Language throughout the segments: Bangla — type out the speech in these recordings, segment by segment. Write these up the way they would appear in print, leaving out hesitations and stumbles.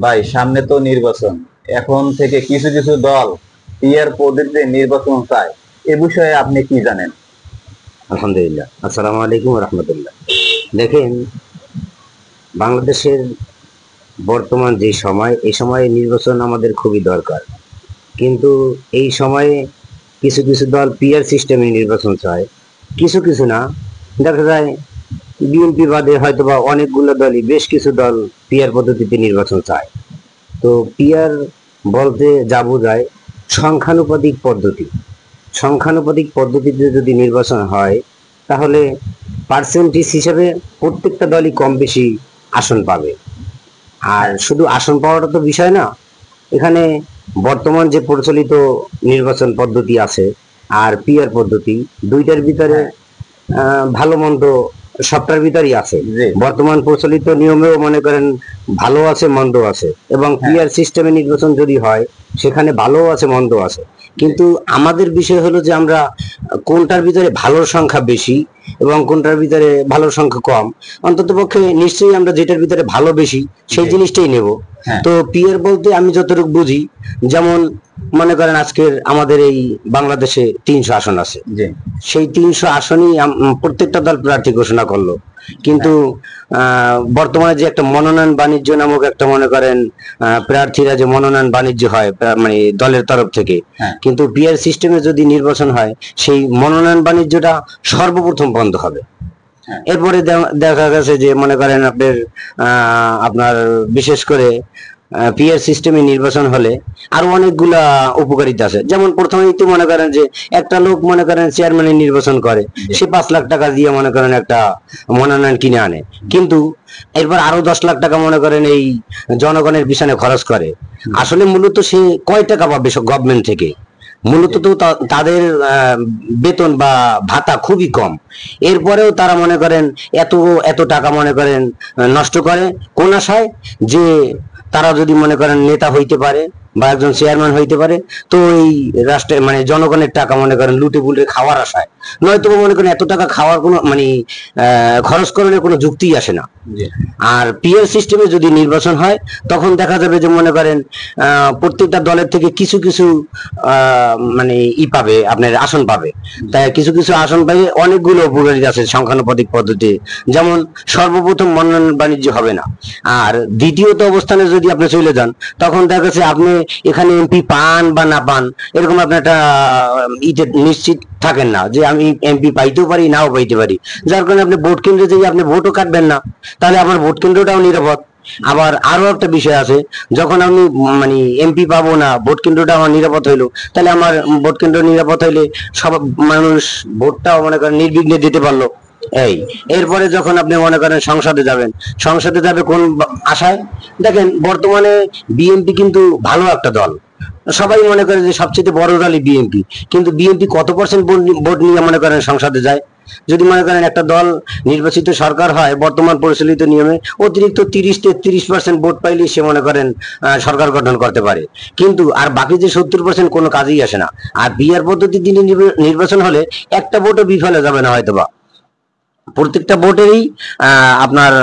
ভাই সামনে তো নির্বাচন, এখন থেকে কিছু কিছু দল পিয়ার পদ্ধতিতে নির্বাচন চায়, এ বিষয়ে আপনি কি জানেন? আলহামদুলিল্লাহ, আসসালামু আলাইকুম রহমতুল্লাহ। দেখেন, বাংলাদেশের বর্তমান যে সময়, এই সময়ে নির্বাচন আমাদের খুবই দরকার। কিন্তু এই সময়ে কিছু কিছু দল পিয়ার সিস্টেমে নির্বাচন চায়, কিছু কিছু না। দেখা যায় বিএনপি বাদে হয়তোবা অনেকগুলো দলই, বেশ কিছু দল পিয়ার পদ্ধতিতে নির্বাচন চায়। তো পিয়ার বলতে যা বোঝায় সংখ্যানুপাতিক পদ্ধতি। সংখ্যানুপাতিক পদ্ধতিতে যদি নির্বাচন হয়, তাহলে পার্সেন্টেজ হিসেবে প্রত্যেকটা দলই কম বেশি আসন পাবে। আর শুধু আসন পাওয়াটা তো বিষয় না, এখানে বর্তমান যে প্রচলিত নির্বাচন পদ্ধতি আছে আর পিয়ার পদ্ধতি, দুইটার ভিতরে ভালো মন্দ সবটার ভিতরই আছে। বর্তমান প্রচলিত নিয়মেও মনে করেন ভালো আছে, মন্দ আছে, এবং পিয়ার সিস্টেমে নির্বাচন যদি হয় সেখানে ভালো আছে, মন্দ আছে। কিন্তু আমাদের বিষয় হলো যে আমরা কোনটার ভিতরে ভালোর সংখ্যা বেশি এবং কোনটার ভিতরে ভালোর সংখ্যা কম, অন্তত পক্ষে নিশ্চয়ই আমরা যেটার ভিতরে ভালো বেশি সেই জিনিসটাই নেব। তো পিয়ার বলতে আমি যতটুকু বুঝি, যেমন মনে করেন আজকের আমাদের এই বাংলাদেশে 300 আসন আছে, সেই 300 আসনই প্রত্যেকটা দল প্রার্থী ঘোষণা করলো। কিন্তু বর্তমানে যে একটা মনোনয়ন বাণিজ্য নামক একটা মনে করেন প্রার্থীরা যে মনোনয়ন বাণিজ্য হয় মানে দলের তরফ থেকে, কিন্তু পিআর সিস্টেমে যদি নির্বাচন হয় সেই মনোনয়ন বাণিজ্যটা সর্বপ্রথম বন্ধ হবে। এরপরে দেখা গেছে যে মনে করেন আপনার বিশেষ করে পিআর সিস্টেমে নির্বাচন হলে আরো অনেকগুলা উপকারিতা আছে। যেমন প্রথমেই তো মনে করেন যে একটা লোক মনে করেন চেয়ারম্যানের নির্বাচন করে, সে 5 লাখ টাকা দিয়ে মনে করেন একটা মনোনয়ন কিনে আনে, কিন্তু এরপর আরো 10 লাখ টাকা মনে করেন এই জনগণের পিছনে খরচ করে। আসলে মূলত সে কয় টাকা পাবে গভর্নমেন্ট থেকে? মূলত তো তাদের বেতন বা ভাতা খুবই কম। এরপরেও তারা মনে করেন এত এত টাকা মনে করেন নষ্ট করে কোন আশায়? যে তারা যদি মনে করেন নেতা হইতে পারে বা একজন চেয়ারম্যান হইতে পারে, তো এই রাষ্ট্রের মানে জনগণের টাকা মনে করেন লুটে পুটে খাওয়ার আশায়। নয়তো মনে করেন এত টাকা খাওয়ার কোনো মানে খরচ করার কোনো যুক্তিই আসে না। আর পিআর সিস্টেমে যদি নির্বাচন হয়, তখন দেখা যাবে যে মনে করেন প্রত্যেকটা দলের থেকে কিছু কিছু মানে পাবে, আপনার আসন পাবে। তাই কিছু কিছু আসন পাবে, অনেকগুলো উপকারিতা আছে সংখ্যানুপাতিক পদ্ধতি। যেমন সর্বপ্রথম মনোনয়ন বাণিজ্য হবে না। আর দ্বিতীয়ত অবস্থানে যদি আপনি চলে যান, তখন দেখা যাচ্ছে আপনি এখানে এমপি পান বা না পান, এরকম আপনি একটা নিশ্চিত থাকেন না যে আমি এমপি পাইতেও পারি, নাও পাইতে পারি। যার কারণে আপনি ভোট কেন্দ্রে যেয়ে আপনি ভোটও কাটবেন না, তাহলে আমার ভোট কেন্দ্রটাও নিরাপদ। আবার আরো একটা বিষয় আছে, যখন আমি মানে এমপি পাবো না, ভোট কেন্দ্রটা আমার নিরাপদ হইলো, তাহলে আমার ভোট কেন্দ্র নিরাপদ হইলে সব মানুষ ভোটটাও মনে করেন নির্বিঘ্নে দিতে পারলো। এরপরে যখন আপনি মনে করেন সংসদে যাবেন, সংসদে যাবে কোন আশায়? দেখেন বর্তমানে বিএনপি কিন্তু ভালো একটা দল, সবাই মনে করে যে সবচেয়ে বড় দলই বিএনপি, কিন্তু বিএনপি কত পার্সেন্ট ভোট নিয়ে মনে করেন সংসদে যায়? যদি মনে করেন একটা দল নির্বাচিত সরকার হয় বর্তমান পরিচালিত নিয়মে, অতিরিক্ত 30-33% ভোট পাইলে সে মনে করেন সরকার গঠন করতে পারে, কিন্তু আর বাকি যে 70% কোনো কাজেই আসে না। আর বিআর পদ্ধতি তিনি নির্বাচন হলে একটা ভোটও বিফলে যাবে না, হয়তোবা প্রত্যেকটা ভোটেরই আপনার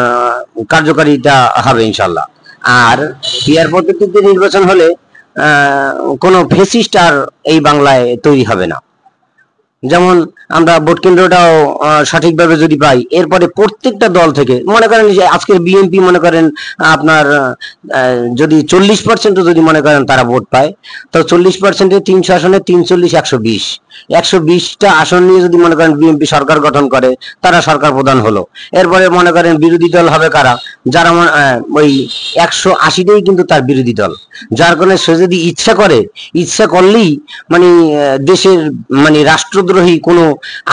কার্যকারিতা হবে ইনশাল্লাহ। আর পিআর পদ্ধতিতে নির্বাচন হলে কোনো ফেসিস্ট আর এই বাংলায় তৈরি হবে না। যেমন আমরা ভোট কেন্দ্রটাও সঠিকভাবে যদি পাই, এরপরে প্রত্যেকটা দল থেকে মনে করেন যে আজকের বিএনপি মনে করেন আপনার যদি 40% যদি মনে করেন তারা ভোট পায়, তো 40%-এ 300 আসনে 340, 120টা আসন নিয়ে যদি মনে করেন বিএনপি সরকার গঠন করে, তারা সরকার প্রধান হলো। এরপরে মনে করেন বিরোধী দল হবে কারা? যারা ওই 180টাই কিন্তু তার বিরোধী দল। যার কারণে সে যদি ইচ্ছা করলেই মানে দেশের মানে রাষ্ট্রদ্রোহী কোনো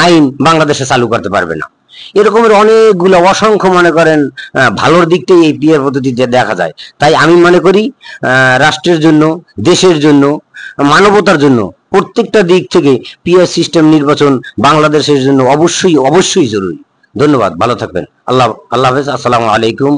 আইন বাংলাদেশে চালু করতে পারবে না। এরকমের অনেকগুলো অসংখ্য মনে করেন ভালোর দিকটাই এই পিআর পদ্ধতিতে দেখা যায়। তাই আমি মনে করি রাষ্ট্রের জন্য, দেশের জন্য, মানবতার জন্য প্রত্যেকটা দিক থেকে পিআর সিস্টেম নির্বাচন বাংলাদেশের জন্য অবশ্যই অবশ্যই জরুরি। ধন্যবাদ, ভালো থাকবেন। আল্লাহ হাফেজ, আসসালামু আলাইকুম।